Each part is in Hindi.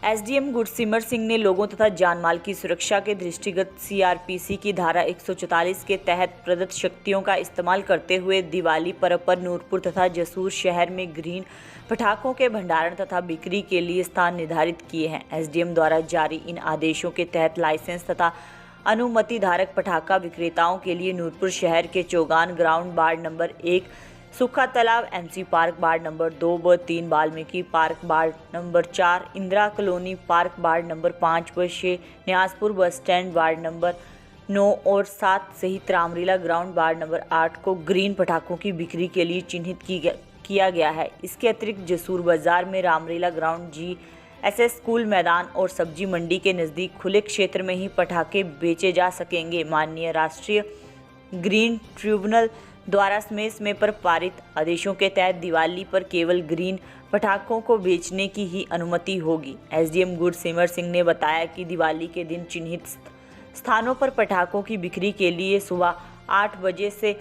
एसडीएम गुरसिमर सिंह ने लोगों तथा जानमाल की सुरक्षा के दृष्टिगत सीआरपीसी की धारा 144 के तहत प्रदत्त शक्तियों का इस्तेमाल करते हुए दिवाली पर्व पर नूरपुर तथा जसूर शहर में ग्रीन पटाखों के भंडारण तथा बिक्री के लिए स्थान निर्धारित किए हैं। एसडीएम द्वारा जारी इन आदेशों के तहत लाइसेंस तथा अनुमति धारक पटाखा विक्रेताओं के लिए नूरपुर शहर के चौगान ग्राउंड वार्ड नंबर 1, सुखा तालाब एमसी पार्क वार्ड नंबर 2 व 3, Valmiki park ward number 4, Indira colony park ward number 5 व 6, न्यासपुर बस स्टैंड वार्ड नंबर 9 और 7 सहित रामलीला ग्राउंड वार्ड नंबर 8 को ग्रीन पटाखों की बिक्री के लिए चिन्हित किया गया है। इसके अतिरिक्त जसूर बाजार में रामलीला ग्राउंड, जीएसएस स्कूल मैदान और सब्जी मंडी के नज़दीक खुले क्षेत्र में ही पटाखे बेचे जा सकेंगे। माननीय राष्ट्रीय ग्रीन ट्रिब्यूनल द्वारा समय पर पारित आदेशों के तहत दिवाली पर केवल ग्रीन पटाखों को बेचने की ही अनुमति होगी। एसडीएम गुरसिमर सिंह ने बताया कि दिवाली के दिन चिन्हित स्थानों पर पटाखों की बिक्री के लिए सुबह 8 बजे से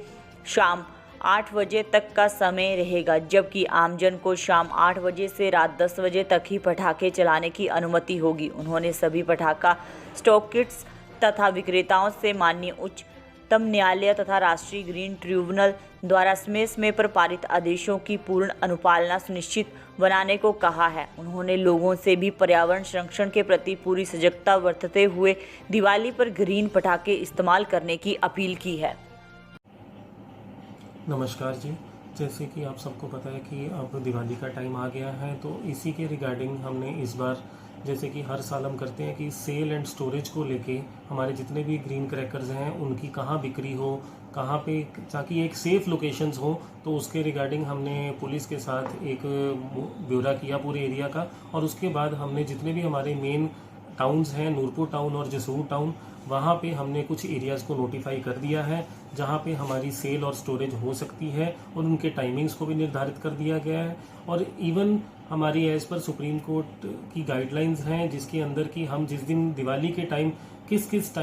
शाम 8 बजे तक का समय रहेगा, जबकि आमजन को शाम 8 बजे से रात 10 बजे तक ही पटाखे चलाने की अनुमति होगी। उन्होंने सभी पटाखा स्टॉकिस्ट्स तथा विक्रेताओं से माननीय उच्चतम न्यायालय तथा राष्ट्रीय ग्रीन ट्रिब्यूनल द्वारा समय पर पारित आदेशों की पूर्ण अनुपालना सुनिश्चित बनाने को कहा है। उन्होंने लोगों से भी पर्यावरण संरक्षण के प्रति पूरी सजगता बरतते हुए दिवाली पर ग्रीन पटाखे इस्तेमाल करने की अपील की है। नमस्कार जी, जैसे कि आप सबको पता है कि अब दिवाली का टाइम आ गया है, तो इसी के रिगार्डिंग हमने इस बार, जैसे कि हर साल हम करते हैं कि सेल एंड स्टोरेज को लेके हमारे जितने भी ग्रीन क्रैकर्स हैं उनकी कहाँ बिक्री हो, कहाँ पे, ताकि एक सेफ़ लोकेशंस हो, तो उसके रिगार्डिंग हमने पुलिस के साथ एक ब्यौरा किया पूरे एरिया का। और उसके बाद हमने जितने भी हमारे मेन टाउन्स हैं, नूरपुर टाउन और जसूर टाउन, वहाँ पे हमने कुछ एरियाज़ को नोटिफाई कर दिया है जहाँ पे हमारी सेल और स्टोरेज हो सकती है, और उनके टाइमिंग्स को भी निर्धारित कर दिया गया है। और इवन हमारी एज़ पर सुप्रीम कोर्ट की गाइडलाइंस हैं, जिसके अंदर कि हम जिस दिन दिवाली के टाइम किस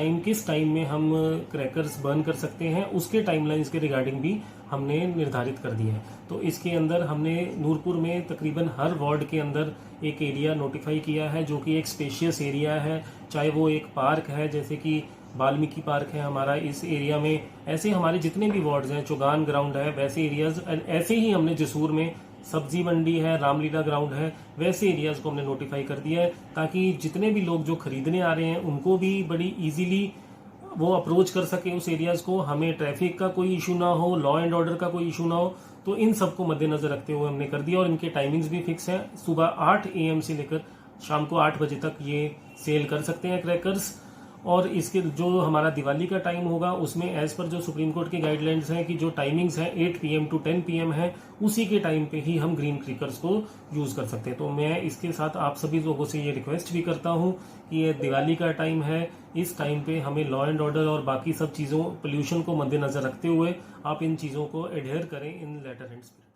टाइम में हम क्रैकर्स बर्न कर सकते हैं, उसके टाइमलाइंस के रिगार्डिंग भी हमने निर्धारित कर दिया है। तो इसके अंदर हमने नूरपुर में तकरीबन हर वार्ड के अंदर एक एरिया नोटिफाई किया है, जो कि एक स्पेशियस एरिया है, चाहे वो एक पार्क है जैसे कि वाल्मीकि पार्क है हमारा इस एरिया में, ऐसे हमारे जितने भी वार्ड्स हैं, चौगान ग्राउंड है, वैसे एरियाज, ऐसे ही हमने जसूर में सब्जी मंडी है, रामलीला ग्राउंड है, वैसे एरियाज को हमने नोटिफाई कर दिया है, ताकि जितने भी लोग जो खरीदने आ रहे हैं उनको भी बड़ी इजीली वो अप्रोच कर सके उस एरियाज को, हमें ट्रैफिक का कोई इशू ना हो, लॉ एंड ऑर्डर का कोई इशू ना हो। तो इन सबको मद्देनजर रखते हुए हमने कर दिया, और इनके टाइमिंग्स भी फिक्स है। सुबह 8 AM से लेकर शाम को 8 बजे तक ये सेल कर सकते हैं क्रैकर्स। और इसके जो हमारा दिवाली का टाइम होगा उसमें एज पर जो सुप्रीम कोर्ट की गाइडलाइंस हैं कि जो टाइमिंग्स हैं 8 PM to 10 PM है, उसी के टाइम पे ही हम ग्रीन क्रैकर्स को यूज कर सकते हैं। तो मैं इसके साथ आप सभी लोगों से ये रिक्वेस्ट भी करता हूँ कि ये दिवाली का टाइम है, इस टाइम पे हमें लॉ एंड ऑर्डर और बाकी सब चीज़ों, पोल्यूशन को मद्देनजर रखते हुए आप इन चीज़ों को एडहेयर करें इन लेटर एंड स्पिरिट।